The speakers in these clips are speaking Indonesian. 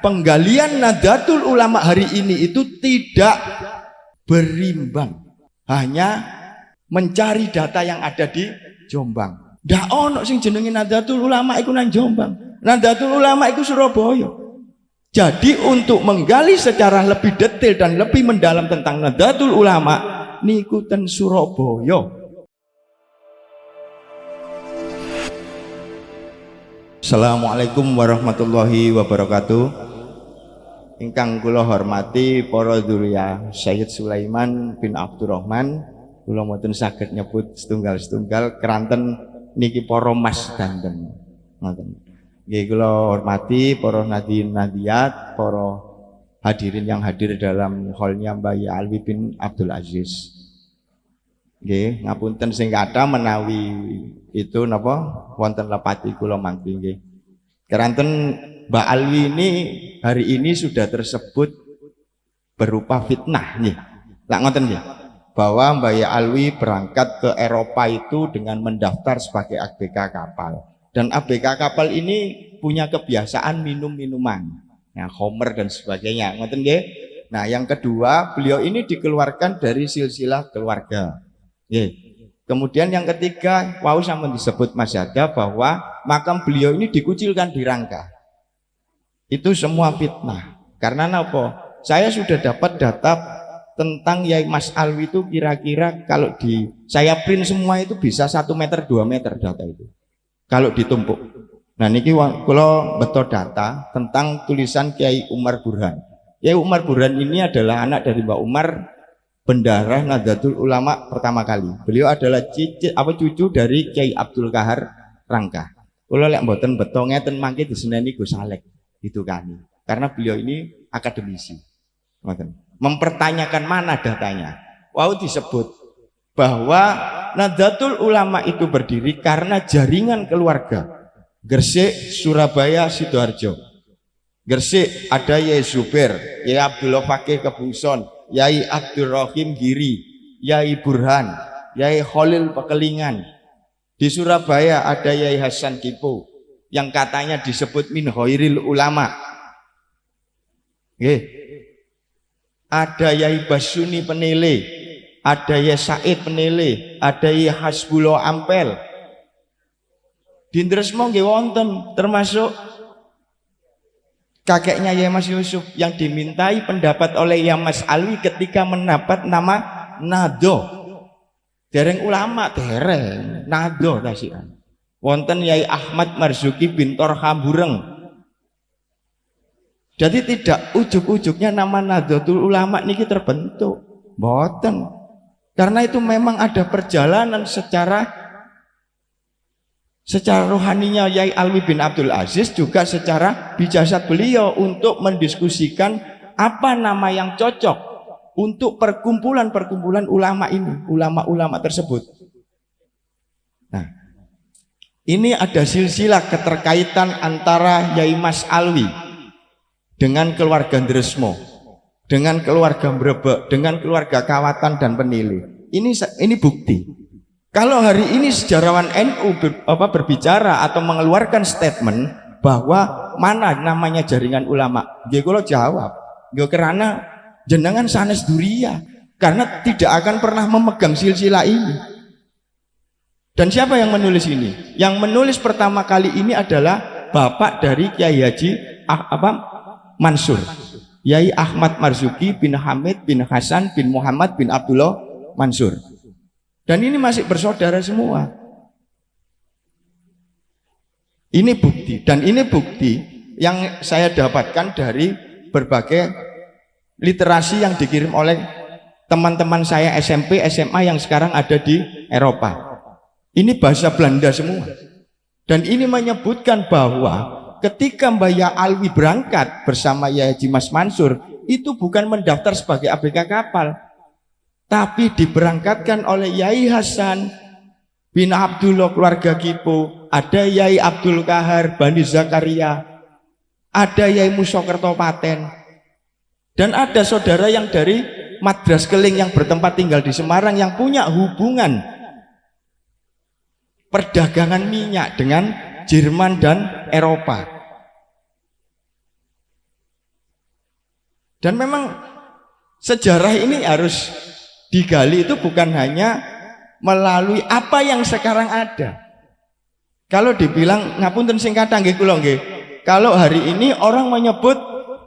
penggalian Nahdlatul Ulama hari ini itu tidak berimbang, hanya mencari data yang ada di Jombang. Ndak ono sing jenenge Nahdlatul Ulama iku nang Jombang. Nahdlatul Ulama iku Surabaya. Jadi untuk menggali secara lebih detail dan lebih mendalam tentang Nahdlatul Ulama niku ten Surabaya. Assalamualaikum warahmatullahi wabarakatuh. Ingkang kula hormati para dzurriyyah Sayyid Sulaiman bin Abdurrahman, kula mboten saged nyebut setunggal-setunggal keranten niki para mas danten. Ngoten. Nggih kula hormati para nadiyin nadiyat, para hadirin yang hadir dalam hallnya Mbah Alwi bin Abdul Aziz. Nggih, ngapunten sing kathah menawi itu napa wonten lepati kula mangke nggih. Keranten Mbak Alwi ini hari ini sudah tersebut berupa fitnah nggih. Lak ngoten nggih. Bahwa Mbak Alwi berangkat ke Eropa itu dengan mendaftar sebagai ABK kapal. Dan ABK kapal ini punya kebiasaan minum minuman, ya, homer dan sebagainya. Ngoten nggih. Nah, yang kedua, beliau ini dikeluarkan dari silsilah keluarga. Kemudian yang ketiga, wau sampun disebut Mas Yada bahwa makam beliau ini dikucilkan di Rangka. Itu semua fitnah. Karena apa? Saya sudah dapat data tentang Yai Mas Alwi itu kira-kira kalau saya print semua itu bisa 1 meter 2 meter data itu. Kalau ditumpuk. Nah niki kalau betul data tentang tulisan Kiai Umar Burhan. Kiai Umar Burhan ini adalah anak dari Mbak Umar, Bendahara Nahdlatul Ulama pertama kali. Beliau adalah cucu dari Kiai Abdul Kahar Rangka. Kalau lek mboten beto ngeten mangke diseneni Gus Salek itu kan. Karena beliau ini akademisi. Mempertanyakan mana datanya. Wow, disebut bahwa Nahdlatul Ulama itu berdiri karena jaringan keluarga. Gresik, Surabaya, Sidoarjo. Gresik ada Yai Zubair, Yai Abdullah Fakih Kebungson, Yai Abdul Rahim Giri, Yai Burhan, Yai Khalil Pekelingan. Di Surabaya ada Yai Hasan Kipo yang katanya disebut min khairil ulama. Ada Yai Basuni Penele, ada Yai Said Penele, ada Yai Hasbullah Ampel. Di Ndresmo nggih wonten termasuk kakeknya Yai Mas Yusuf yang dimintai pendapat oleh Yai Mas Alwi ketika mendapat nama Nado. Dereng ulama dereng Nado tasian. Wonten Yai Ahmad Marzuki bin Torhambureng. Jadi tidak ujuk-ujuknya nama Nahdlatul Ulama niki terbentuk. Mboten. Karena itu memang ada perjalanan secara rohaninya Yai Alwi bin Abdul Aziz, juga secara bijasat beliau untuk mendiskusikan apa nama yang cocok untuk perkumpulan-perkumpulan ulama ini, ulama-ulama tersebut. Nah, ini ada silsilah keterkaitan antara Yai Mas Alwi dengan keluarga Ndresmo, dengan keluarga Mbrebek, dengan keluarga Kawatan dan Penili. Ini bukti. Kalau hari ini sejarawan NU berbicara atau mengeluarkan statement bahwa mana namanya jaringan ulama, dia kalau jawab, dia karena jenengan sanes duria, karena tidak akan pernah memegang silsilah ini. Dan siapa yang menulis ini? Yang menulis pertama kali ini adalah bapak dari Kiai Haji Mansur, Yai Ahmad Marzuki bin Hamid bin Hasan bin Muhammad bin Abdullah Mansur. Dan ini masih bersaudara semua. Ini bukti, dan ini bukti yang saya dapatkan dari berbagai literasi yang dikirim oleh teman-teman saya SMP, SMA yang sekarang ada di Eropa. Ini bahasa Belanda semua. Dan ini menyebutkan bahwa ketika Mbah Alwi berangkat bersama Yai Haji Mas Mansur, itu bukan mendaftar sebagai ABK kapal, tapi diberangkatkan oleh Yai Hasan bin Abdullah keluarga Kipo, ada Yai Abdul Kahar Bani Zakaria, ada Yai Musa Kertopaten, dan ada saudara yang dari Madras Keling yang bertempat tinggal di Semarang yang punya hubungan perdagangan minyak dengan Jerman dan Eropa. Dan memang sejarah ini harus digali itu bukan hanya melalui apa yang sekarang ada. Kalau dibilang ngapunten sing kathah nggih kula nggih. Kalau hari ini orang menyebut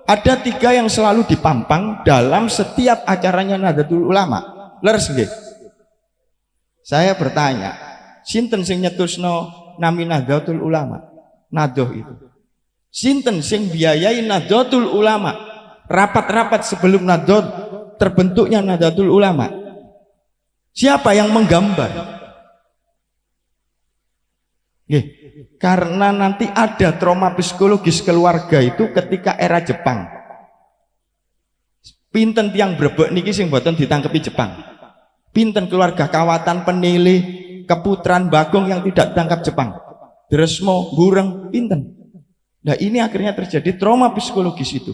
ada 3 yang selalu dipampang dalam setiap acaranya Nahdlatul Ulama. Leres nggih. Saya bertanya, sinten sing nyetusno nami Nahdlatul Ulama? Nadoh itu. Sinten sing biayai Nahdlatul Ulama? Rapat-rapat sebelum Nahdlatul terbentuknya Nahdlatul Ulama. Siapa yang menggambar? Karena nanti ada trauma psikologis keluarga itu ketika era Jepang. Pinten tiang brebek niki sing boten ditangkepi Jepang. Pinten keluarga Kawatan, Penilih, Keputran, Bagong yang tidak ditangkap Jepang. Dresmo, Bureng, pinten. Nah ini akhirnya terjadi trauma psikologis itu.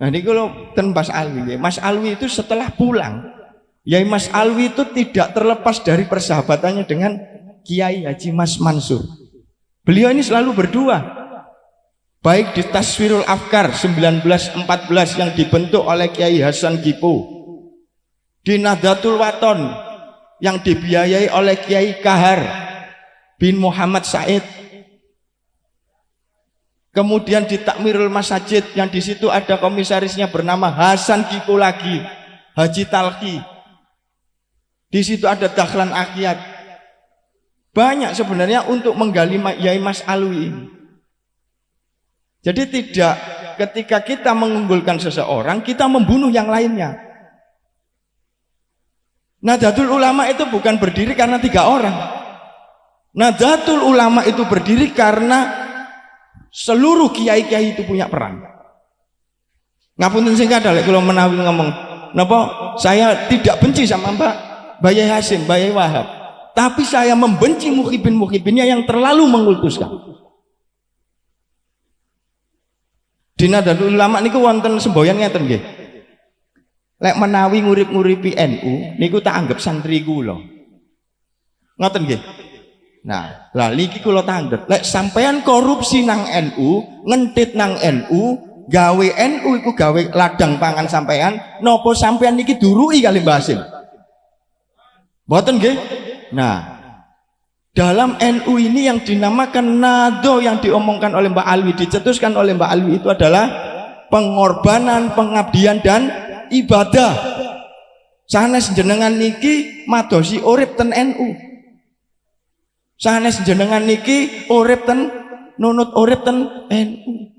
Nah ini kalau Mas Alwi, Mas Alwi itu setelah pulang, Yai Mas Alwi itu tidak terlepas dari persahabatannya dengan Kiai Haji Mas Mansur. Beliau ini selalu berdua, baik di Taswirul Afkar 1914 yang dibentuk oleh Kiai Hasan Gipo, di Nahdlatul Wathon yang dibiayai oleh Kiai Kahar bin Muhammad Said, kemudian di Takmirul Masajid yang di situ ada komisarisnya bernama Hasan Gipo lagi, Haji Talki. Di situ ada Dahlan Akiyat. Banyak sebenarnya untuk menggali Yai Mas Alwi ini. Jadi tidak ketika kita mengunggulkan seseorang, kita membunuh yang lainnya. Nahdlatul Ulama itu bukan berdiri karena 3 orang. Nahdlatul Ulama itu berdiri karena seluruh kiai-kiai itu punya peran. Ngapunten sing kadal kalau menawi ngomong, napa saya tidak benci sama Mbak Yai Hasim, Mbak Yai Wahab, tapi saya membenci mukhibin-mukhibinnya yang terlalu mengkultuskan. Di Nahdlatul Ulama niku wonten semboyan ngeten nggih. Lek menawi ngurip-nguripi NU niku tak anggap santri kula. Ngoten nggih. Nah, lah niki kula tanggep. Lek sampean korupsi nang NU, ngentit nang NU, gawe NU iku gawe ladang pangan sampean, nopo sampean niki durui kali Mbah Hasim? Mboten nggih. Nah, dalam NU ini yang dinamakan nado yang diomongkan oleh Mbak Alwi, dicetuskan oleh Mbak Alwi itu adalah pengorbanan, pengabdian dan ibadah. Sanes jenengan niki madosi urip ten NU. Sanes jenengan niki urip ten nunut urip ten NU.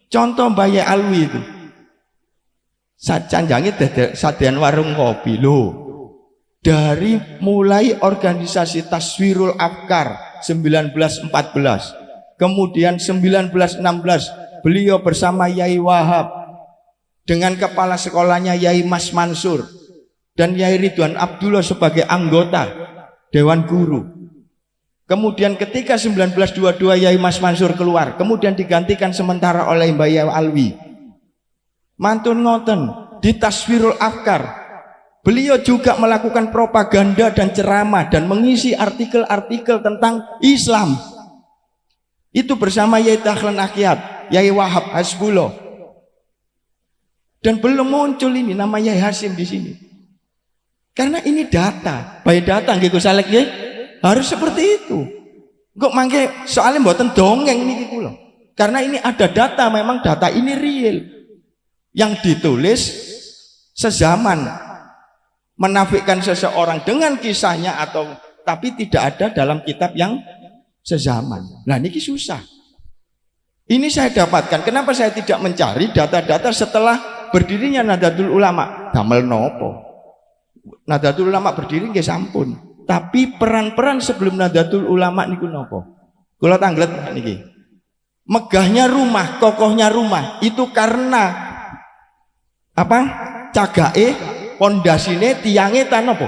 Contoh Mbak Yai Alwi itu. Sacanjangi sadean warung kopi lho. Dari mulai organisasi Taswirul Afkar 1914, kemudian 1916 beliau bersama Yai Wahab dengan kepala sekolahnya Yai Mas Mansur dan Yai Ridwan Abdullah sebagai anggota Dewan Guru. Kemudian ketika 1922 Yai Mas Mansur keluar, kemudian digantikan sementara oleh Mbak Yai Alwi. Mantun ngoten di Taswirul Afkar. Beliau juga melakukan propaganda dan ceramah dan mengisi artikel-artikel tentang Islam. Itu bersama Yai Dahlan Akiyat, Yai Wahab Hasbullah. Dan belum muncul ini nama Yai Hasim di sini. Karena ini data, baik data nggih Gus Alek nggih. Harus seperti itu. Kok mangke soalnya mboten dongeng niki kula. Karena ini ada data, memang data ini real. Yang ditulis sezaman, menafikan seseorang dengan kisahnya atau tapi tidak ada dalam kitab yang sezaman. Nah niki susah. Ini saya dapatkan. Kenapa saya tidak mencari data-data setelah berdirinya Nahdlatul Ulama? Damel nopo? Nahdlatul Ulama berdiri nggih sampun. Tapi peran-peran sebelum Nahdlatul Ulama niku nopo? Kula tanglet niki. Megahnya rumah, kokohnya rumah itu karena apa? Cagae pondasine tiange tan apa?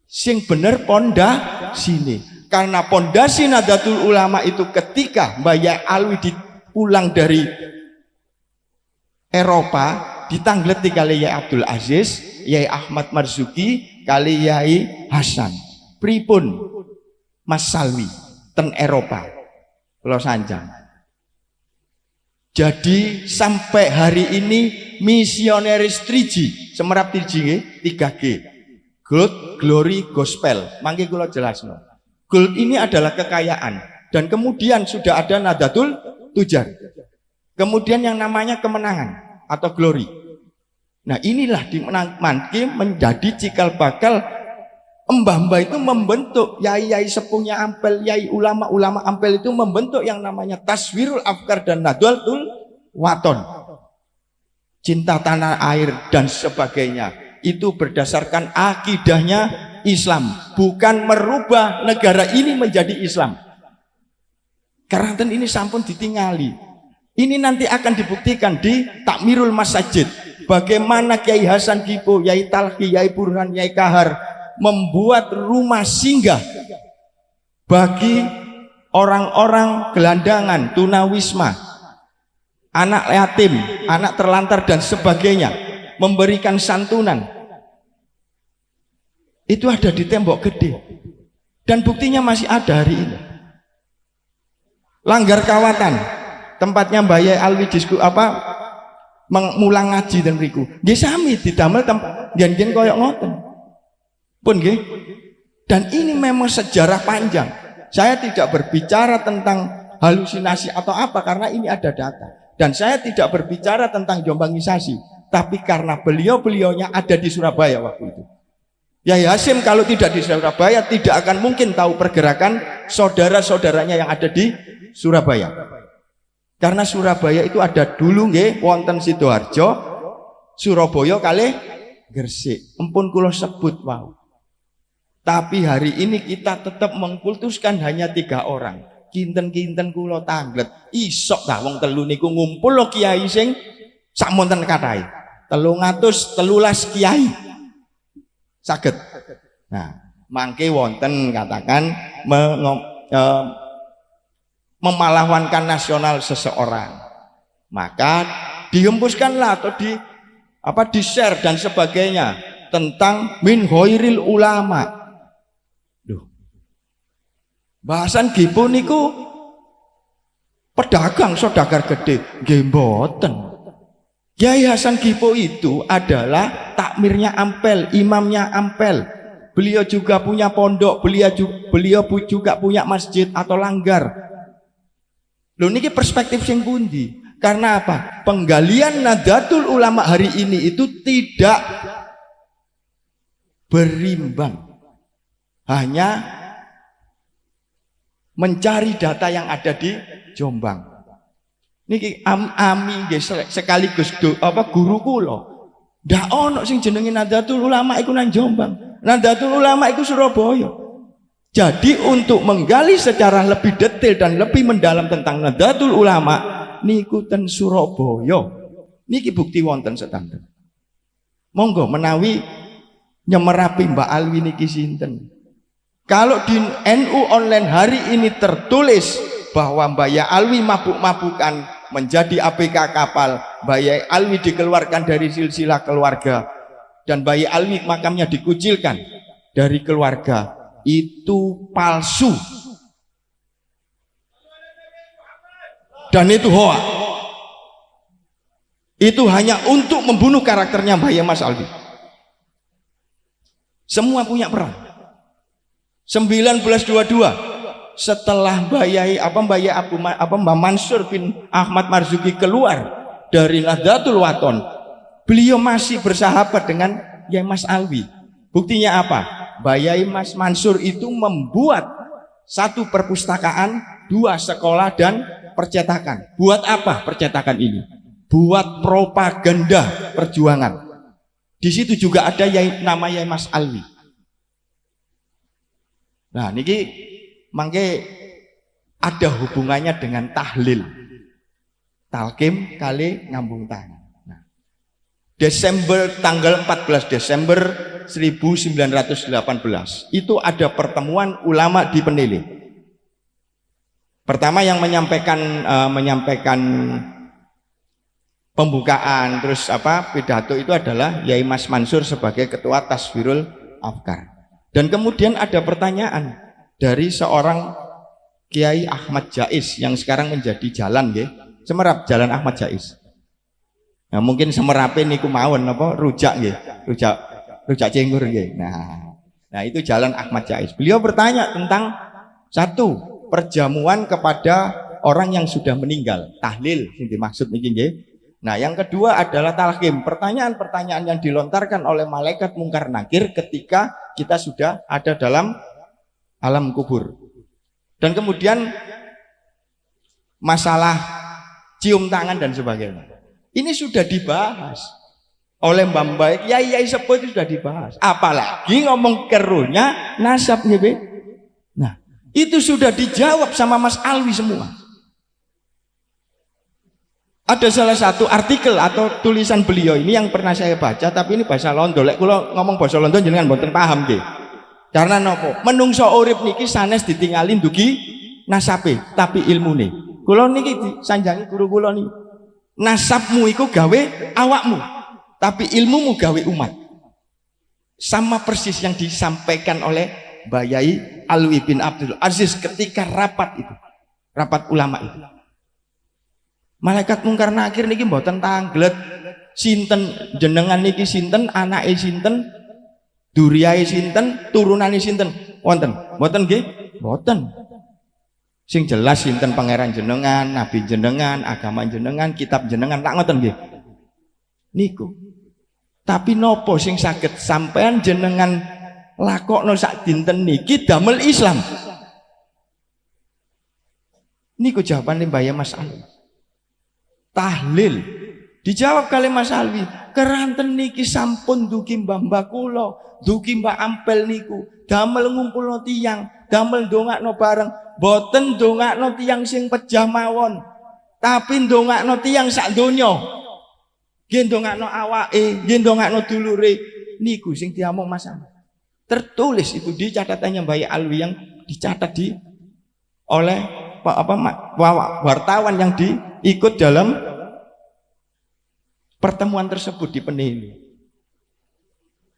Sing bener pondasine. Karena pondasi Nahdlatul Ulama itu ketika Mbak Yai Alwi pulang dari Eropa, ditangleti kali Yai Abdul Aziz, Yai Ahmad Marzuki, kali Yai Hasan. Pripun Mas Salwi ten Eropa? Kula sanjang. Jadi sampai hari ini misionaris 3G, semerap 3G, 3G. Gold, glory, gospel. Mangke kula jelasno. Gold ini adalah kekayaan dan kemudian sudah ada Nadatul Tujar. Kemudian yang namanya kemenangan atau glory. Nah, inilah mangke menjadi cikal bakal mbah-mbah itu membentuk yai-yai sepuhnya Ampel, yai ulama-ulama Ampel itu membentuk yang namanya Taswirul Afkar dan Nadatul Waton. Cinta tanah air dan sebagainya. Itu berdasarkan akidahnya Islam, bukan merubah negara ini menjadi Islam. Karanten ini sampun ditingali. Ini nanti akan dibuktikan di Takmirul Masajid. Bagaimana Kiai Hasan Kipo, Yai Talki, Yai Burhan, Yai Kahar membuat rumah singgah bagi orang-orang gelandangan, tunawisma, anak yatim, anak terlantar dan sebagainya, memberikan santunan. Itu ada di Tembok Gede dan buktinya masih ada hari ini. Langgar Kawatan, tempatnya Mbak Yai Alwi Disku mengulang ngaji dan riku. Nggih sami didamel tempat gen-gen koyok ngoten. Pun nggih. Dan ini memang sejarah panjang. Saya tidak berbicara tentang halusinasi atau apa karena ini ada data. Dan saya tidak berbicara tentang jombangisasi, tapi karena beliau-beliaunya ada di Surabaya waktu itu. Yai Hasim kalau tidak di Surabaya tidak akan mungkin tahu pergerakan saudara-saudaranya yang ada di Surabaya. Karena Surabaya itu ada dulu nggih wonten Sidoarjo, Surabaya kalih Gresik. Empun kula sebut wow. Tapi hari ini kita tetap mengkultuskan hanya 3 orang. Kinten-kinten kula tanglet. Isok dah wong telu niku ngumpul lo kiai sing sakmonten kathah. 313 kiai. Saged. Nah, mangke wonten katakan memalahwankan nasional seseorang. Maka dihembuskanlah atau di share dan sebagainya tentang min khairil ulama. Bahasan Gipo niku pedagang saudagar gede, nggih mboten. Yai Hasan Gipo itu adalah takmirnya Ampel, imamnya Ampel. Beliau juga punya pondok, beliau juga punya masjid atau langgar. Loh niki perspektif sing pundi? Karena apa? Penggalian Nadatul Ulama hari ini itu tidak berimbang. Hanya mencari data yang ada di Jombang. Niki ami nggih sekaligus guru kula. Ndak ono sing jenenge Nadatul Ulama iku nang Jombang. Nadatul Ulama iku Surabaya. Jadi untuk menggali secara lebih detail dan lebih mendalam tentang Nadatul Ulama niku ten Surabaya. Niki bukti wonten sedanten. Monggo menawi nyemerapi Mbak Alwi niki sinten. Kalau di NU online hari ini tertulis bahwa Mbak Yai Alwi mabuk-mabukan menjadi ABK kapal, Mbak Yai Alwi dikeluarkan dari silsilah keluarga, dan Mbak Yai Alwi makamnya dikucilkan dari keluarga, itu palsu. Dan itu hoax. Itu hanya untuk membunuh karakternya Mbak Yai Mas Alwi. Semua punya peran. 1922 setelah Mbak Yai Mbak Mansur bin Ahmad Marzuki keluar dari Nahdlatul Wathon, beliau masih bersahabat dengan Yai Mas Alwi. Buktinya apa? Mbak Yai Mas Mansur itu membuat 1 perpustakaan, 2 sekolah dan percetakan. Buat apa percetakan ini? Buat propaganda perjuangan. Di situ juga ada nama Yai Mas Alwi. Nah, niki mangke ada hubungannya dengan tahlil. Talqim kali ngambung tangan. Nah, tanggal 14 Desember 1918 itu ada pertemuan ulama di Penili. Pertama yang menyampaikan pembukaan terus pidato itu adalah Yai Mas Mansur sebagai ketua Taswirul Afkar. Dan kemudian ada pertanyaan dari seorang Kiai Ahmad Jais yang sekarang menjadi jalan nggih, Semerap Jalan Ahmad Jais. Nah, mungkin semerapin niku mawon apa rujak nggih. Rujak cenggur nggih. Nah, itu Jalan Ahmad Jais. Beliau bertanya tentang satu, perjamuan kepada orang yang sudah meninggal, tahlil yang dimaksud niki nggih. Nah, yang kedua adalah talqim, pertanyaan-pertanyaan yang dilontarkan oleh malaikat mungkar nakir ketika kita sudah ada dalam alam kubur. Dan kemudian masalah cium tangan dan sebagainya. Ini sudah dibahas oleh mbak-mbak, yai sepuh itu sudah dibahas. Apalagi ngomong keruhnya nasab nggih. Nah, itu sudah dijawab sama Mas Alwi semua. Ada salah satu artikel atau tulisan beliau ini yang pernah saya baca, tapi ini bahasa Londo. Lek kula ngomong bahasa Londo jenengan mboten paham nggih. Karena nopo? Menungso urip niki sanes ditinggalin dugi nasabe, tapi ilmune. Kula niki disanjangi guru kula niki. Nasabmu iku gawe awakmu, tapi ilmumu gawe umat. Sama persis yang disampaikan oleh Mbah Yai Alwi bin Abdul Aziz ketika rapat itu. Rapat ulama itu. Malaikat mungkar nakir niki mboten tanglet sinten jenengan niki sinten, anake sinten, duriyae sinten, turunane sinten. Wonten, mboten nggih? Mboten. Sing jelas sinten pangeran jenengan, nabi jenengan, agama jenengan, kitab jenengan, tak ngoten nggih. Niku. Tapi nopo sing saged sampean jenengan lakokno sak dinten niki damel Islam? Niku jawabane Mbah Mas Alwi. Tahlil. Dijawab kali Mas Alwi, keranten niki sampun dugi mbah kula, dugi Mbak Ampel niku, damel ngumpulno tiyang, damel ndongakno bareng, boten ndongakno tiyang sing pejah mawon, tapi ndongakno tiyang sak donya. Nggih ndongakno awake, nggih ndongakno dulure, niku sing diamuk Mas Alwi. Tertulis itu di catatannya Mbak Alwi yang dicatat oleh wartawan yang diikut dalam pertemuan tersebut di Penelu.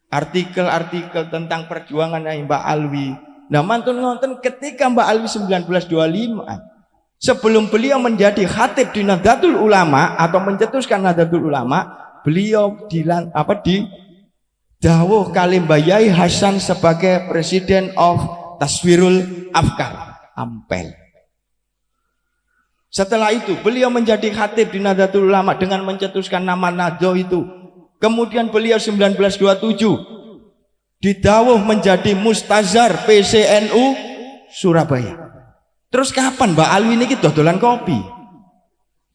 Artikel-artikel tentang perjuangan Mbak Alwi. Nah, mantun ngonten ketika Mbak Alwi 1925, sebelum beliau menjadi khatib di Nahdlatul Ulama atau mencetuskan Nahdlatul Ulama, beliau dawuh kali Mbah Yai Hasan sebagai Presiden of Taswirul Afkar, Ampel. Setelah itu beliau menjadi khatib di Nahdlatul Ulama dengan mencetuskan nama Nahdo itu. Kemudian beliau 1927 didawuh menjadi Mustazhar PCNU Surabaya. Terus kapan Mbak Alwi niki dodolan kopi?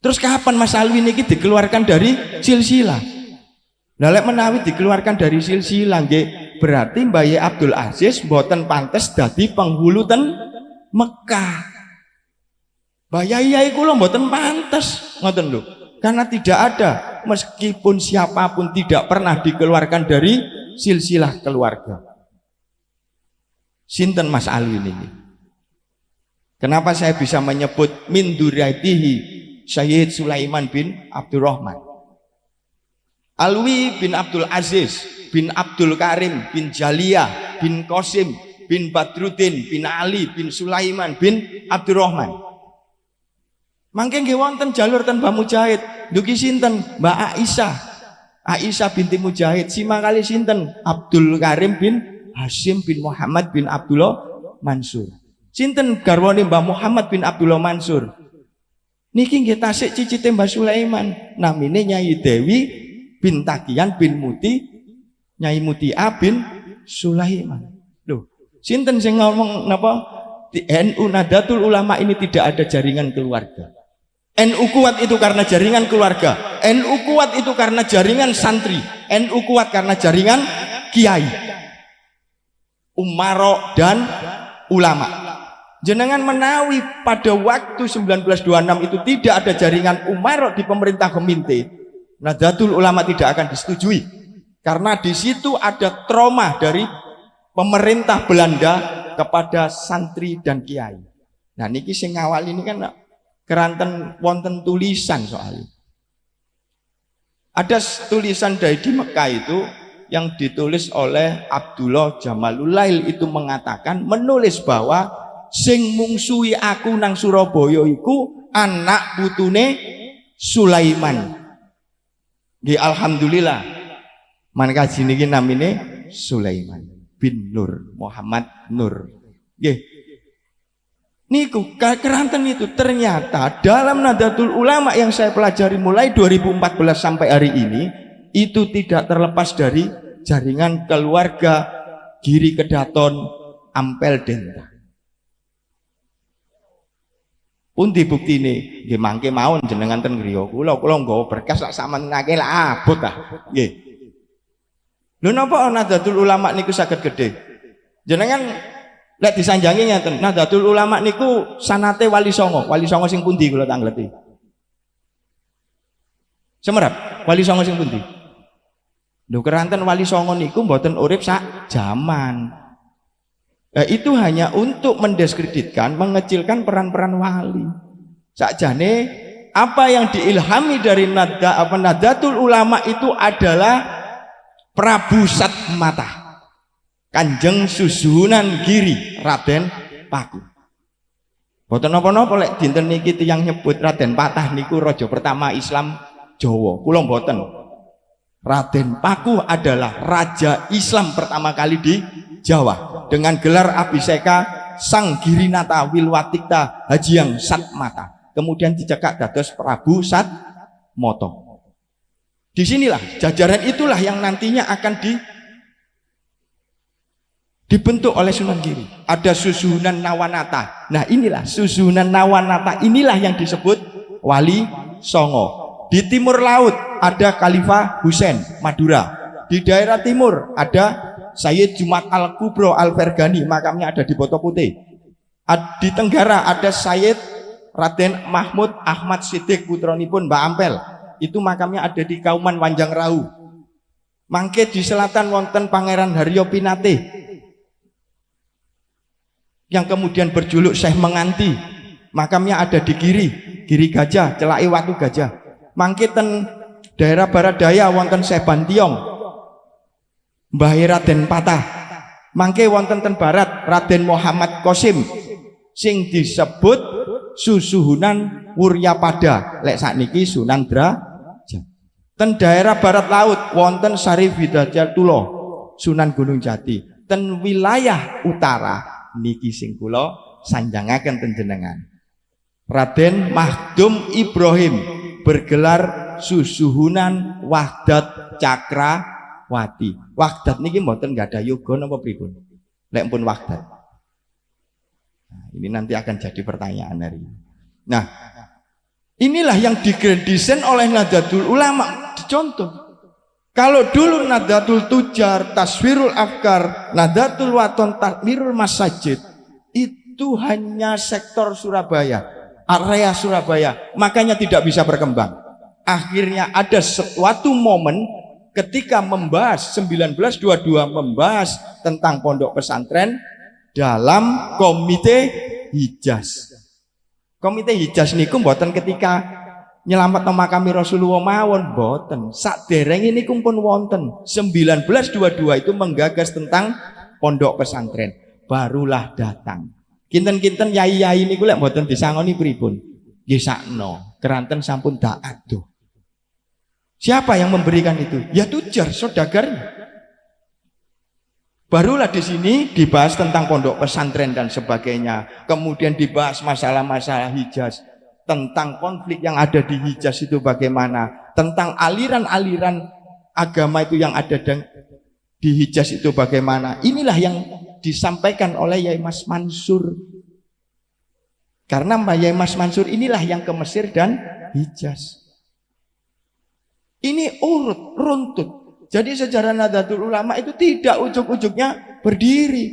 Terus kapan Mas Alwi niki dikeluarkan dari silsilah? Nah, lek menawi dikeluarkan dari silsilah nggih berarti Mbah Yai Abdul Aziz mboten pantes dadi penghulu ten Mekah. Mbah Yai kula mboten pantes ngoten lho. Karena tidak ada, meskipun siapapun tidak pernah dikeluarkan dari silsilah keluarga. Sinten Mas Alwi ini? Kenapa saya bisa menyebut min dzurriyyatihi Syahid Sulaiman bin Abdurrahman? Alwi bin Abdul Aziz bin Abdul Karim bin Jaliyah bin Qasim bin Badruddin bin Ali bin Sulaiman bin Abdurrahman. Mangke nggih wonten jalur ten Mbah Mujahid, dugi sinten? Mbak Aisyah binti Mujahid. Sima kali sinten? Abdul Karim bin Hashim bin Muhammad bin Abdullah Mansur. Sinten garwane Mbah Muhammad bin Abdullah Mansur? Niki nggih tasik cicite Mbah Sulaiman, namine Nyai Dewi bin Takian bin Muti, Nyai Mutia bin Sulaiman. Loh, sinten sing ngomong napa? Di NU Nahdlatul Ulama ini tidak ada jaringan keluarga. NU kuat itu karena jaringan keluarga, NU kuat itu karena jaringan santri, NU kuat karena jaringan kiai, umaro dan ulama. Jenengan menawi pada waktu 1926 itu tidak ada jaringan umaro di pemerintah Geminte, Nahdlatul Ulama tidak akan disetujui karena di situ ada trauma dari pemerintah Belanda kepada santri dan kiai. Nah niki sing ngawal ini kan keranten wonten tulisan soalnya. Ada tulisan dari di Mekah itu yang ditulis oleh Abdullah Jamalulail itu mengatakan, menulis bahwa sing mungsuhi aku nang Surabaya iku anak putune Sulaiman. Nggih alhamdulillah. Man kaji niki namine Sulaiman bin Nur, Muhammad Nur. Nggih. Niku keranten itu ternyata dalam Nahdlatul Ulama yang saya pelajari mulai 2014 sampai hari ini itu tidak terlepas dari jaringan keluarga Giri Kedaton Ampel Denta. Pundi buktine? Nggih mangke mawon jenengan ten griya kula nggawa berkas lak samenake lah abot ah. Nggih. Lho napa Nahdlatul Ulama niku saged gedhe? Jenengan lek disanjangi ngeten, Nahdlatul Ulama niku sanate Wali Songo. Wali Songo sing pundi kula tangleti? Semerap, Wali Songo sing pundi? Lho keranten Wali Songo niku mboten urip sak jaman. Itu hanya untuk mendiskreditkan, mengecilkan peran-peran wali. Sakjane apa yang diilhami dari Nahdlatul Ulama itu adalah Prabu Satmata, Kanjeng Susuhunan Giri Raden Paku. Boten napa-napa lek dinten niki tiyang nyebut Raden Patah niku raja pertama Islam Jawa. Kula mboten. Raden Paku adalah raja Islam pertama kali di Jawa dengan gelar Abhiseka Sang Girinata Wilwatikta Hajiang Satmata. Kemudian dicekak dados Prabu Satmoto. Disinilah jajaran itulah yang nantinya akan dibentuk oleh Sunan Giri. Ada Susuhunan Nawanata. Nah inilah Susuhunan Nawanata, inilah yang disebut Wali Songo. Di timur laut ada Khalifah Husain Madura. Di daerah timur ada Sayyid Jumat Al-Kubro Al-Fergani, makamnya ada di Boto Putih. Di tenggara ada Sayyid Raden Mahmud Ahmad Siddiq putranipun Mbak Ampel. Itu makamnya ada di Kauman Wanjangrahu. Mangke di selatan wonten Pangeran Haryo Pinate yang kemudian berjuluk Syekh Menganti. Makamnya ada di Giri Gajah, Celake Watu Gajah. Mangke ten daerah barat daya wonten Syekh Bantiong, Mbah Raden Patah. Mangke wonten ten barat Raden Muhammad Qasim sing disebut Susuhunan Wuryapada. Lek sakniki Sunan Draja. Ten daerah barat laut wonten Sarif Hidayatullah Sunan Gunung Jati. Ten wilayah utara niki sing kula sanjangaken ten jenengan Raden Mahdum Ibrahim bergelar Susuhunan Wahdat Cakrawati. Wahdat niki mboten nggak ada yoga napa pripun? Lek pun Wahdat. Nah, ini nanti akan jadi pertanyaan hari ini. Nah, inilah yang didesain oleh Nahdlatul Ulama. Contoh, kalau dulu Nahdlatul Tujar, Taswirul Afkar, Nahdlatul Waton, Takmirul Masajid itu hanya sektor Surabaya, area Surabaya, makanya tidak bisa berkembang. Akhirnya ada suatu momen ketika membahas 1922 membahas tentang pondok pesantren dalam Komite Hijaz. Komite Hijaz niku mboten ketika nyelamat makami Rasulullah mawon, mboten. Saderenge niku pun wonten. 1922 itu menggagas tentang pondok pesantren. Barulah datang. Kinten-kinten yai-yai niku lek mboten disangoni pripun? Nggih sakno, keranten sampun taat tuh. Siapa yang memberikan itu? Ya tujar, saudagarnya. Barulah di sini dibahas tentang pondok pesantren dan sebagainya. Kemudian dibahas masalah-masalah Hijaz, tentang konflik yang ada di Hijaz itu bagaimana, tentang aliran-aliran agama itu yang ada di Hijaz itu bagaimana. Inilah yang disampaikan oleh Yai Mas Mansur. Karena Yai Mas Mansur inilah yang ke Mesir dan Hijaz. Ini urut, runtut. Jadi sejarah Nahdlatul Ulama itu tidak ujuk-ujuknya berdiri.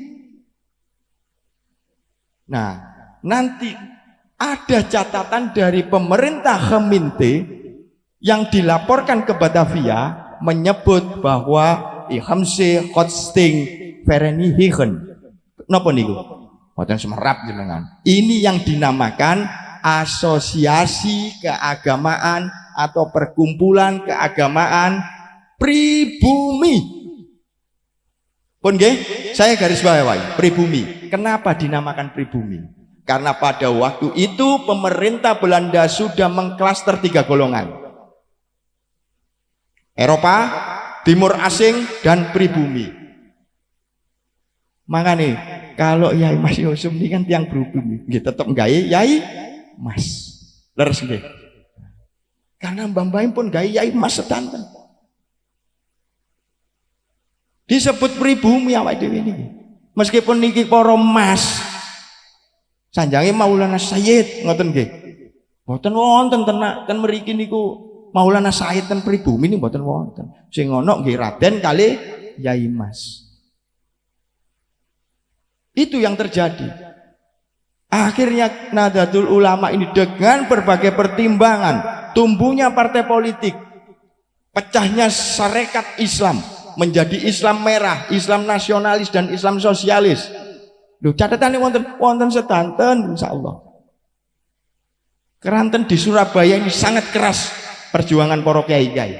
Nah, nanti ada catatan dari pemerintah Kheminte yang dilaporkan ke Batavia menyebut bahwa Ihamse Kotsting Verenihigen. Napa niku? Boten semerap jenengan. Ini yang dinamakan asosiasi keagamaan atau perkumpulan keagamaan pribumi. Pun nggih, saya garis bawahi pribumi. Kenapa dinamakan pribumi? Karena pada waktu itu pemerintah Belanda sudah mengklaster 3 golongan. Eropa, Timur Asing, dan pribumi. Makanya kalau Yai Mas Yusuf ini kan tiang pribumi, tetap gaya Yai Mas. Leres nggih. Karena mbah-mbah pun gaya Yai Mas sedanten. Disebut pribumi awake dhewe niki. Meskipun niki para mas sanjange Maulana Sayyid ngoten nggih. Mboten wonten tenak ten mriki niku Maulana Sayyid ten pribumi niku mboten wonten. Sing ana nggih Raden kali Yai Mas. Itu yang terjadi. Akhirnya Nahdlatul Ulama ini dengan berbagai pertimbangan, tumbuhnya partai politik, pecahnya Sarekat Islam menjadi Islam merah, Islam nasionalis dan Islam sosialis. Loh, catatannya wonten sedanten insyaallah. Keranten di Surabaya ini sangat keras perjuangan para kiai-kiai.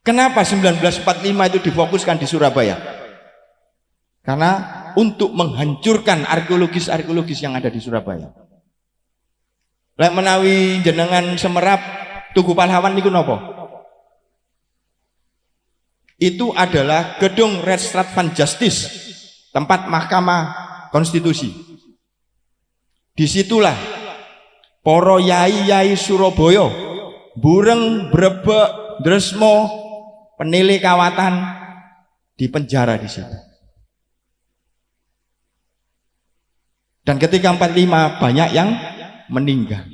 Kenapa 1945 itu difokuskan di Surabaya? Karena untuk menghancurkan arkeologis yang ada di Surabaya. Lek menawi jenengan Semerap Tugu Pahlawan niku napa? Itu adalah gedung Raad van Justice, tempat Mahkamah Konstitusi. Disitulah para yai-yai Surabaya, Bureng, Brebek, Dresmo, Penile Kawatan dipenjara di situ. Dan ketika 45 banyak yang meninggal.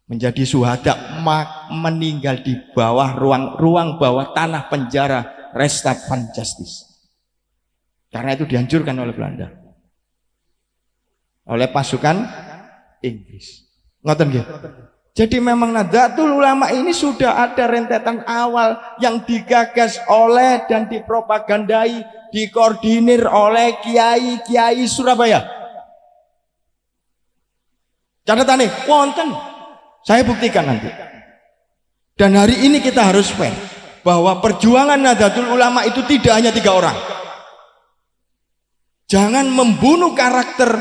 Menjadi syuhada, meninggal di bawah ruang bawah tanah penjara Raad van Justice. Karena itu dihancurkan oleh Belanda, oleh pasukan Inggris. Ngoten nggih. Jadi memang Nahdlatul Ulama ini sudah ada rentetan awal yang digagas oleh dan dipropagandai, dikoordinir oleh kiai-kiai Surabaya. Catatane wonten. Saya buktikan nanti. Dan hari ini kita harus fair bahwa perjuangan Nahdlatul Ulama itu tidak hanya 3 orang. Jangan membunuh karakter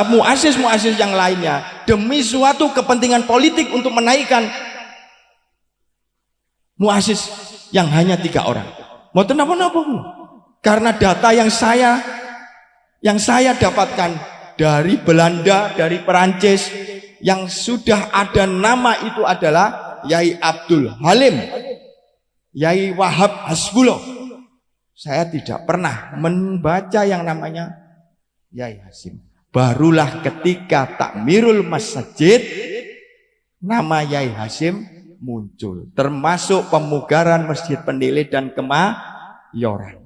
muassis yang lainnya demi suatu kepentingan politik untuk menaikkan muassis yang hanya 3 orang. Mboten napa-napa. Karena data yang saya dapatkan dari Belanda, dari Perancis, yang sudah ada nama itu adalah Yai Abdul Halim, Yai Wahab Hasbullah. Saya tidak pernah membaca yang namanya Yai Hasim. Barulah ketika Takmirul Masjid nama Yai Hasim muncul, termasuk pemugaran Masjid Penile dan Kemayoran.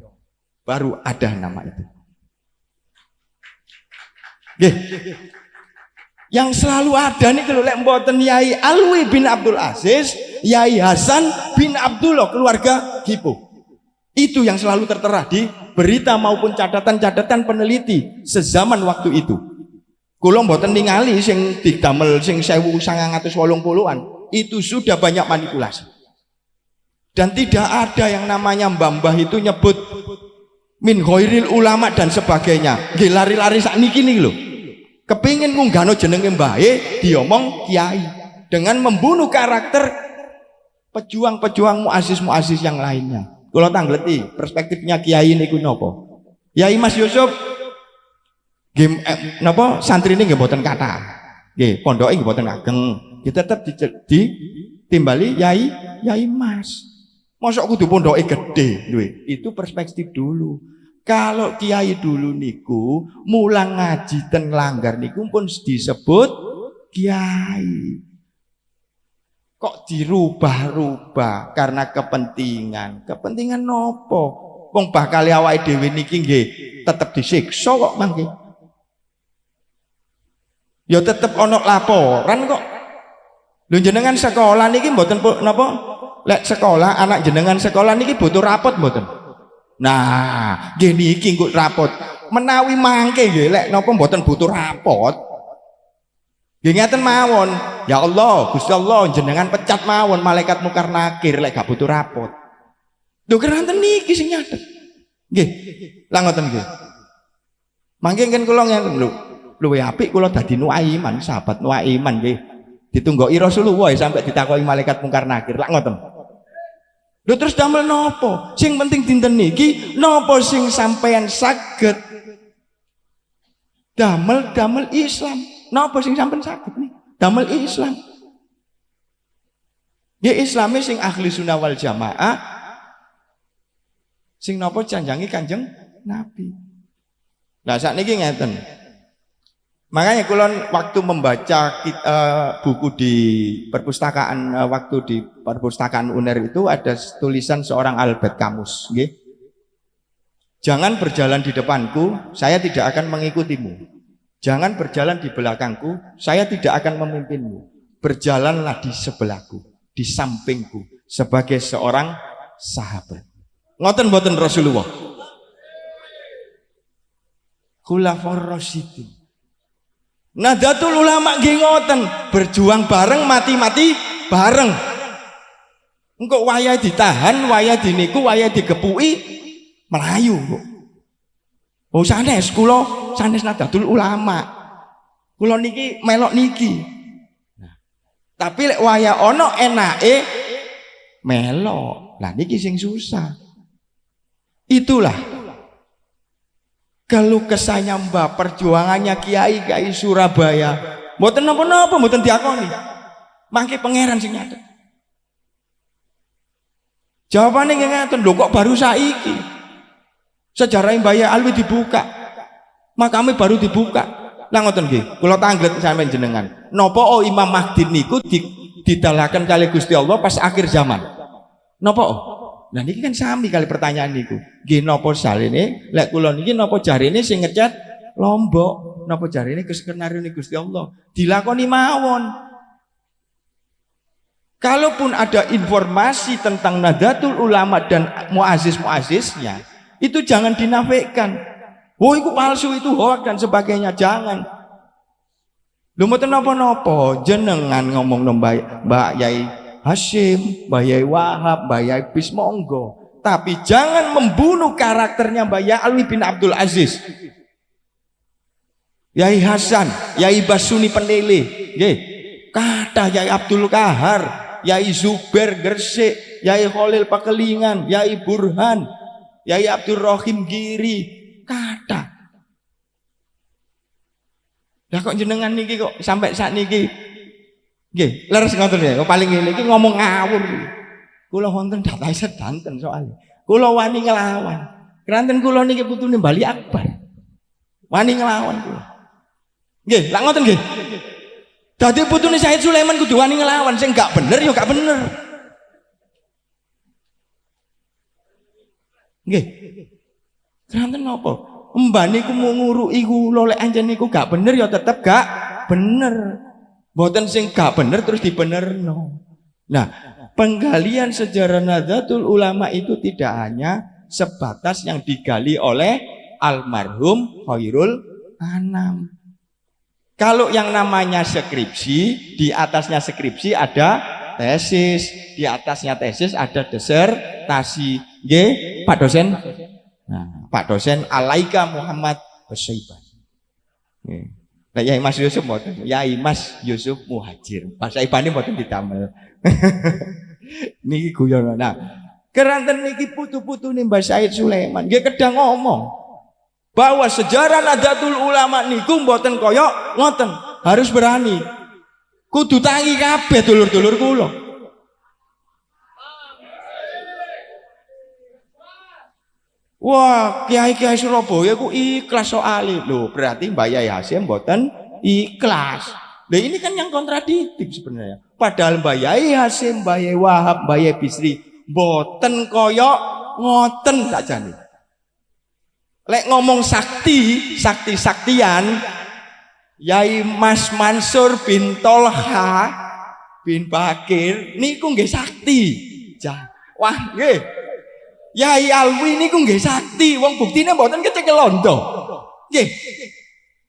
Baru ada nama itu. Yang selalu ada nih kalau lek mboten Yai Alwi bin Abdul Aziz, Yai Hasan bin Abdullah, keluarga Gipo. Itu yang selalu tertera di berita maupun catatan-catatan peneliti sezaman waktu itu. Kula mboten ningali sing didamel sing 1980-an, itu sudah banyak manipulasi. Dan tidak ada yang namanya mbah-mbah itu nyebut min ghairil ulama dan sebagainya. Nggih lari-lari sakniki niki lho. Kepingin ngunggahno jenenge mbahe diomong kiai dengan membunuh karakter pejuang-pejuang muassis-muassis yang lainnya. Kula tangleti perspektifnya kiai niku napa? Yai Mas Yusuf napa santrine nggih mboten kathah. Nggih, pondoke nggih mboten ageng. Nggih tetep ditimbali Yai Mas. Mosok kudu pondoke gedhe lho. Itu perspektif dulu. Kalau kiai dulu niku mulang ngaji ten langgar niku pun disebut kiai. Kok dirubah-rubah karena kepentingan? Kepentingan nopo? Wong bakal awake dhewe niki nggih tetep disiksa kok mangke. Ya tetep ana laporan kok. Lho jenengan sekolah niki mboten napa? Lek sekolah anak jenengan sekolah niki butuh rapot mboten? Nah, gini iki nggo rapot. Menawi mangke nggih lek napa mboten butuh rapot. Nggih ngeten mawon. Ya Allah, Gusti Allah jenengan pecat mawon malaikat mungkar nakir lek gak butuh rapot. Lho keranten niki sing nyatet. Nggih. Lah ngoten nggih. Mangke kan kula ngene lho. Luwih apik kula dadi Nuaiman, sahabat Nuaiman nggih. Ditunggoki Rasulullah sampai ditakoki malaikat mungkar nakir. Lak ngoten. Lho terus damel napa? Sing penting dinten niki napa sing sampeyan saged damel Islam. Napa sing sampeyan saged nih? Damel Islam. Ya Islame sing ahli sunnah wal jamaah sing napa janjangi Kanjeng Nabi. Nah sakniki ngeten. Makanya kulon waktu membaca buku di perpustakaan waktu di perpustakaan UNER itu ada tulisan seorang Albert Camus, nggih. Jangan berjalan di depanku, saya tidak akan mengikutimu. Jangan berjalan di belakangku, saya tidak akan memimpinmu. Berjalanlah di sebelahku, di sampingku sebagai seorang sahabat. Ngoten boten Rasulullah. Khulafaur Rasyidin. Nahdlatul Ulama nggih ngoten, berjuang bareng, mati-mati bareng. Engko wayah ditahan, wayah diniku, wayah digepuki melayu kok. Oh sanes kula sanes Nahdlatul Ulama. Kula niki melok niki. Nah, tapi lek wayah ana enake melok. Lah niki sing susah. Itulah kalau kesanya Mbah perjuangannya kiai Surabaya mboten napa-napa mboten diakoni. Mangke pangeran sing nyatet. Jawabane nggih ngaten, lho kok baru saiki. Sejarah Mbah Alwi dibuka. Makame baru dibuka. Lah ngoten nggih, kula tangglet sampeyan jenengan. Napa Imam Mahdi niku didalaken kali Gusti Allah pas akhir zaman? Napa? Nah niki kan sami kali pertanyaan niku. Nggih napa saline lek kula niki napa jarine sing ngecat Lombok, napa jarine keskenario Gusti Allah dilakoni mawon. Kalaupun ada informasi tentang Nahdlatul Ulama dan muazzis-muazzisnya, itu jangan dinafikan. Oh itu palsu, itu hoax dan sebagainya, jangan. Lho mboten napa-napa jenengan ngomong Mbak Yai Hasyim, Mbah Yai Wahab, Mbah Yai Bis monggo. Tapi jangan membunuh karakternya Mbah Yai Alwi bin Abdul Aziz. Yai Hasan, Yai Basuni Penele, nggih. Kathah Yai Abdul Kahar, Yai Zubair Gresik, Yai Khalil Pakelingan, Yai Burhan, Yai Abdul Rahim Giri, kathah. Lah kok jenengan niki kok sampai saat niki nggih, leres ngoten ya. Paling ngene iki ngomong ngawur. Kula wonten data sedanten soalnya. Kula wani nglawan. Kranten kula niki putune Bali Akbar. Wani nglawan kula. Nggih, lak ngoten nggih. Dadi putune Said Sulaiman kudu wani nglawan, sing gak bener ya gak bener. Nggih. Kranten napa? Mbah niku nguruki kula lek anjen niku gak bener ya tetep gak bener. Mboten sing gak bener terus dibenerno. Nah, penggalian sejarah Nahdlatul Ulama itu tidak hanya sebatas yang digali oleh almarhum Khairul Anam. Kalau yang namanya skripsi, di atasnya skripsi ada tesis, di atasnya tesis ada disertasi. Nggih, Pak dosen. Nah, Pak dosen Alaika Muhammad Basaiban. Nggih. Nah, Yai Mas Yusuf mboten, Yai Mas Yusuf Muhajir. Bahasa ibane mboten ditamel. Niki guyon. Nah, keranten niki putu-putune Mbah Said Sulaiman nggih kedang ngomong bahwa sejarah Nahdlatul Ulama niku mboten kaya ngoten, harus berani. Kudu tangi kabeh dulur-dulur kula. Wah, kiai-kiai Surabaya ku ikhlas soalnya. Loh, berarti Mbak Yai Hasyim mboten ikhlas. Nah ini kan yang kontradiktif sebenarnya. Padahal Mbak Yai Hasyim, Mbak Yai Wahab, Mbak Yai Bisri mboten koyok ngoten sakjane. Lek ngomong sakti-saktian, Yai Mas Mansur bin Tolha bin Bakir niku nggih sakti. Wah, nggih. Yai Alwi niku nggih sakti, wong buktine mboten kecekel londo. Nggih.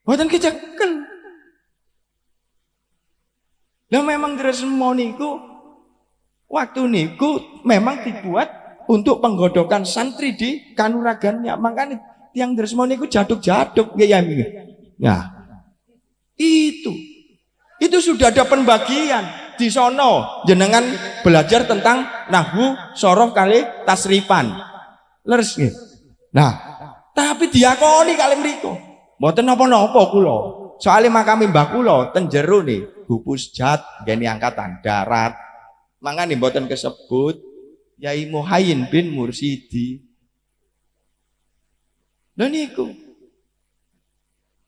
Mboten kecekel. Lah memang Dresmo niku waktu niku memang dibuat untuk penggodokan santri di kanuragannya. Makanya Tiang Dresmo niku jaduk-jaduk ya. Nah, itu sudah ada pembagian di sono. Jenengan belajar tentang nahwu, sorof kali tasrifan. Leres nggih. Nah, tapi diakoni kali mriku. Mboten napa-napa kula. Soale makame mbah kula ten jero nih, Bu Pusjat ngene angkatan darat. Mangane mboten kesebut Yai Muhayyin bin Mursidi. Lha niku.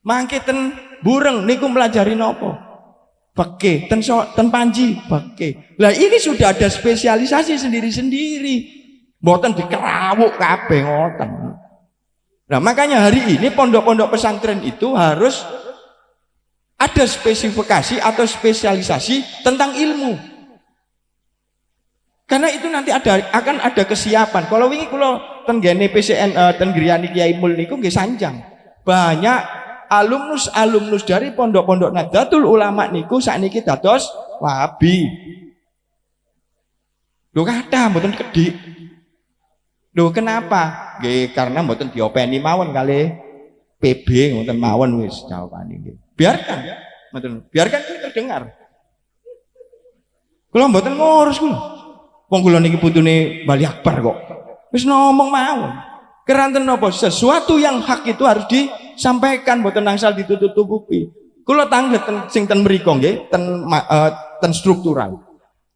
Mangke ten Bureng niku melajari napa? Beke, ten Panji, beke. Lah ini sudah ada spesialisasi sendiri-sendiri. Mboten dikerawuk kabeh ngoten. Nah, makanya hari ini pondok-pondok pesantren itu harus ada spesifikasi atau spesialisasi tentang ilmu. Karena itu nanti akan ada kesiapan. Kalau wingi kula ten gene PCN ten griyane Kiai Mul niku nggih sanjang. Banyak alumnus dari pondok-pondok Nahdlatul Ulama niku sakniki dados Wahabi. Lho kathah mboten kedhik. Lho kenapa? Nggih karena mboten diopeni mawon kali PB ngoten mawon wis jawabane nggih. Biarkan, biarkan itu terdengar. Kula mboten ngurus kula. Wong kula niki putune Bali Akbar kok. Wis ngomong mawon. Keranten napa? Sesuatu yang hak itu harus disampaikan, mboten angsal ditutup-tutupi. Kula tanglet sing ten mriku nggih, ten struktural.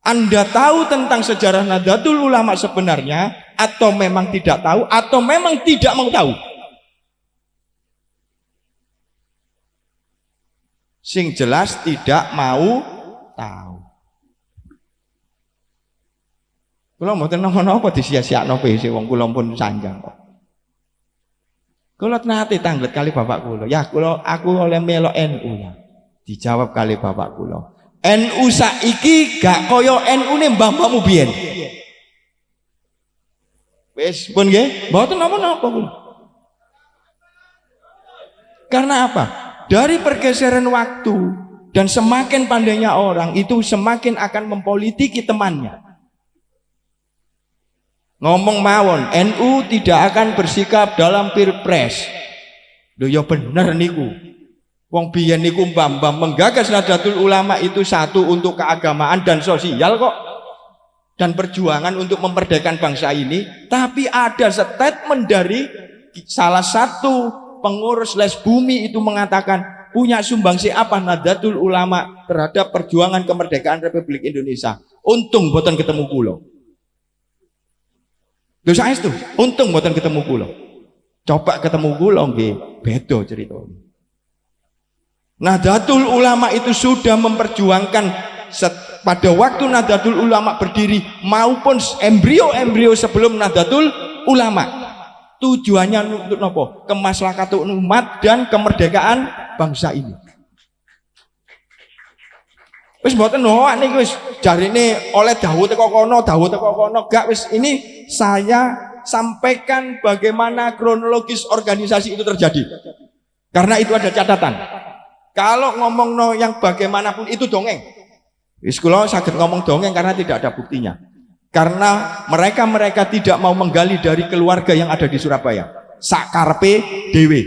Anda tahu tentang sejarah Nahdlatul Ulama sebenarnya atau memang tidak tahu atau memang tidak mau tahu? Sing jelas tidak mau tahu. Kula mboten napa-napa disia-siakno PC wong kula pun sanjang kok. Kula nate tanglet kali bapak kula. Ya aku oleh melok NU ya. Dijawab kali bapak kula. NU saiki gak kaya NU-ne mbah-mbahmu biyen. Wis pun nggih, mboten napa-napa kula. Karena apa? Dari pergeseran waktu dan semakin pandainya orang itu semakin akan mempolitiki temannya. Ngomong mawon, NU tidak akan bersikap dalam Pilpres. Lho ya bener niku. Wong biyen niku mbah-mbah menggagas Nahdlatul Ulama itu satu untuk keagamaan dan sosial kok. Dan perjuangan untuk memerdekakan bangsa ini, tapi ada statement dari salah satu pengurus les bumi itu mengatakan punya sumbangsi apa Nahdlatul Ulama terhadap perjuangan kemerdekaan Republik Indonesia. Untung boten ketemu kula. Lho saestu, untung boten ketemu kula. Coba ketemu kula nggih beda ceritanya. Nahdlatul Ulama itu sudah memperjuangkan pada waktu Nahdlatul Ulama berdiri maupun embrio-embrio sebelum Nahdlatul Ulama. Tujuannya untuk nopo? Kemaslahatan umat dan kemerdekaan bangsa ini. Wis mboten hoak niki wis jarine oleh dawuh teko kono, gak wis ini saya sampaikan bagaimana kronologis organisasi itu terjadi. Karena itu ada catatan. Kalau ngomong no yang bagaimanapun itu dongeng. Wis kula saged ngomong dongeng karena tidak ada buktinya. Karena mereka tidak mau menggali dari keluarga yang ada di Surabaya. Sakarpe dhewe.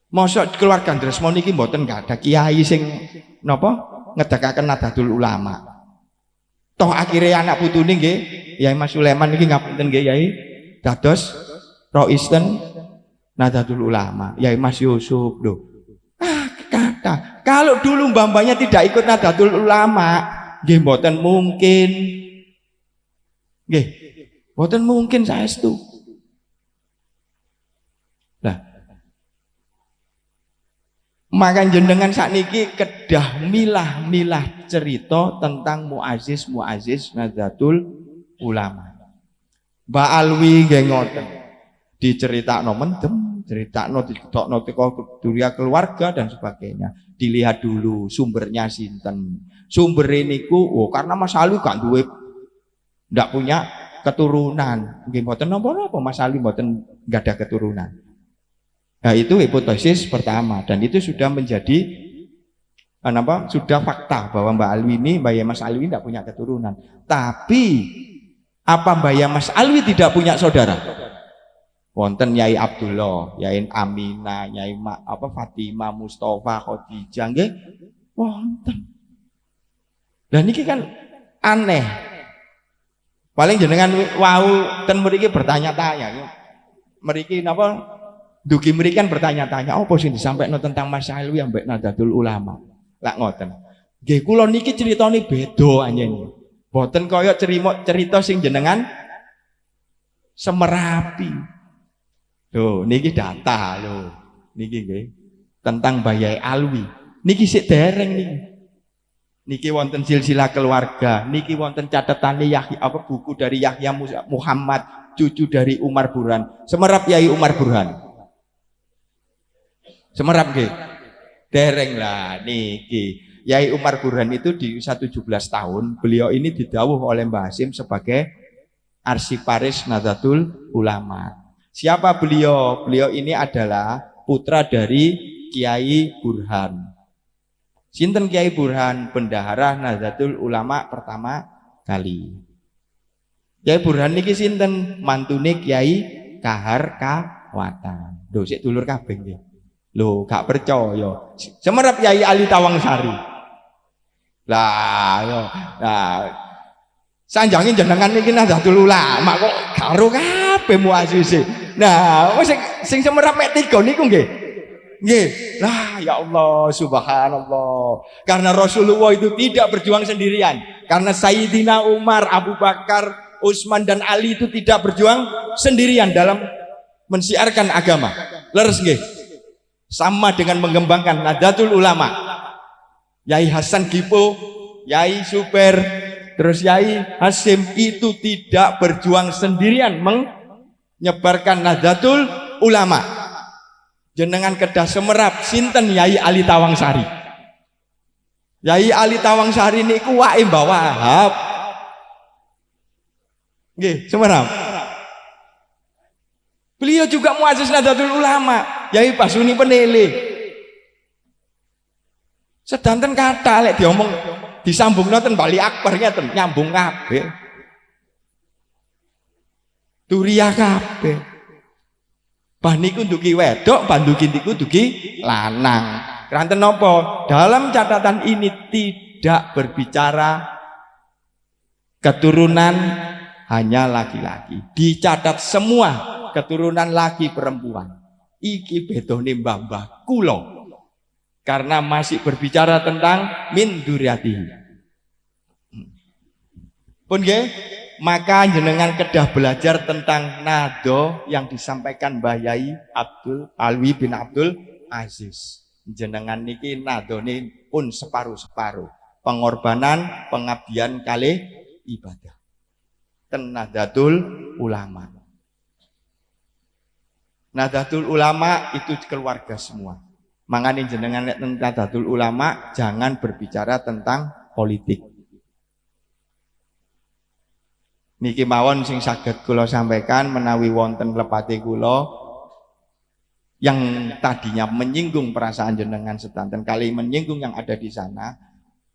Mosok keluarga Dresmo niki mboten gak ada kiai sing napa ngedekaken Nahdlatul Ulama. Toh akhirnya anak putune nggih Yai Mas Sulaiman niki ngapunten nggih Yai dados Roisten Nahdlatul Ulama. Yai Mas Yusuf lho. Kata kalau dulu mbah-mbahnya tidak ikut Nahdlatul Ulama, nggih mboten mungkin. Nggih, mboten mungkin saestu. Nah, maka jenengan sakniki kedah milah-milah cerita tentang muazzis Nahdlatul Ulama. Mbak Alwi nggih ngoten. Diceritakno mendem, critakno ditokno teko dunia keluarga dan sebagainya. Dilihat dulu sumbernya sinten. Sumber niku karena Mas Alwi gak duwe ndak punya keturunan. Nggih mboten napa-napa Mas Alwi mboten enggak ada keturunan. Nah, itu hipotesis pertama dan itu sudah menjadi sudah fakta bahwa Mbak Alwi ini, Mbak Mas Alwi tidak punya keturunan. Tapi apa Mbak Mas Alwi tidak punya saudara? Wonten Yai Abdullah, Yai Amina, Yai Fatimah, Mustafa, Khadijah nggih wonten. Lah niki kan aneh. Paling jenengan wau ten mriki bertanya-tanya. Mriki napa dugi mriki kan bertanya-tanya apa sing disampaikan tentang Masail yang mbek Nahdlatul Ulama. Lah ngoten. Nggih kula niki critane beda anjen. Boten kaya cerita sing jenengan semerapi. Loh, niki data loh. Niki nggih tentang Bayai Alwi. Niki sik dereng niki. Niki wonten silsilah keluarga, niki wonten catatane Yahya buku dari Yahya Muhammad, cucu dari Umar Burhan. Semerap Yai Umar Burhan. Semerap nggih. Dereng lah niki. Yai Umar Burhan itu di usia 17 tahun, beliau ini didhawuh oleh Mbah Hasyim sebagai arsiparis Nahdlatul Ulama. Siapa beliau? Beliau ini adalah putra dari Kiai Burhan. Sinten Kiai Burhan? Bendahara Nahdlatul Ulama pertama kali. Kiai Burhan niki sinten? Mantune Kiai Kahar Kawatan. Lho sik dulur kabeh nggih. Lho gak percaya. Semerap Yai Ali Tawangsari. Lah yo. Nah, sanjange jenengan niki Nahdlatul Ulama kok karo kabeh muasise. Nah, sing semerap mek 3 niku nggih. Nggih. Lah ya Allah, subhanallah. Karena Rasulullah itu tidak berjuang sendirian. Karena Sayyidina Umar, Abu Bakar, Utsman dan Ali itu tidak berjuang sendirian dalam mensiarkan agama. Leres nggih. Sama dengan mengembangkan Nahdlatul Ulama. Yai Hasan Gipo, Yai Super, terus Yai Hasyim itu tidak berjuang sendirian menyebarkan Nahdlatul Ulama. Jenengan kedah semerap sinten Yai Ali Tawangsari. Yai Ali Tawangsari niku wae Mbah Wahab. Nggih, semerap. Beliau juga muassis Nahdlatul Ulama. Yai Basuni Penele. Sedanten kata lek diomong disambungno ten Bali Akbar ngeten nyambung kabeh. Turiya kabeh. Bah niku ndugi wedok, banduki niku dugi lanang. Kranten napa? Dalam catatan ini tidak berbicara keturunan hanya laki-laki. Dicatat semua keturunan laki perempuan. Iki bedone mbah-mbah kula. Karena masih berbicara tentang min dzurriyyatihi. Pun nggih, maka jenengan kedah belajar tentang nado yang disampaikan Mbah Yai Abdul Alwi bin Abdul Aziz. Jenengan niki nadone pun separuh-separuh. Pengorbanan, pengabdian kalih ibadah. Ten Nahdlatul Ulama. Nahdlatul Ulama itu keluarga semua. Mangane jenengan nek Nahdlatul Ulama jangan berbicara tentang politik. Niki mawon sing saged kula sampaikan menawi wonten lepate kula yang tadinya menyinggung perasaan jenengan sedanten kali menyinggung yang ada di sana,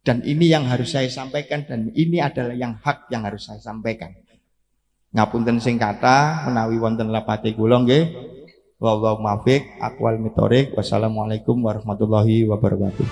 dan ini yang harus saya sampaikan dan ini adalah yang hak yang harus saya sampaikan. Ngapunten sing kata menawi wonten lepate kula nggih. Wallahu muwaffiq aqwal mithoriq. Wassalamualaikum warahmatullahi wabarakatuh.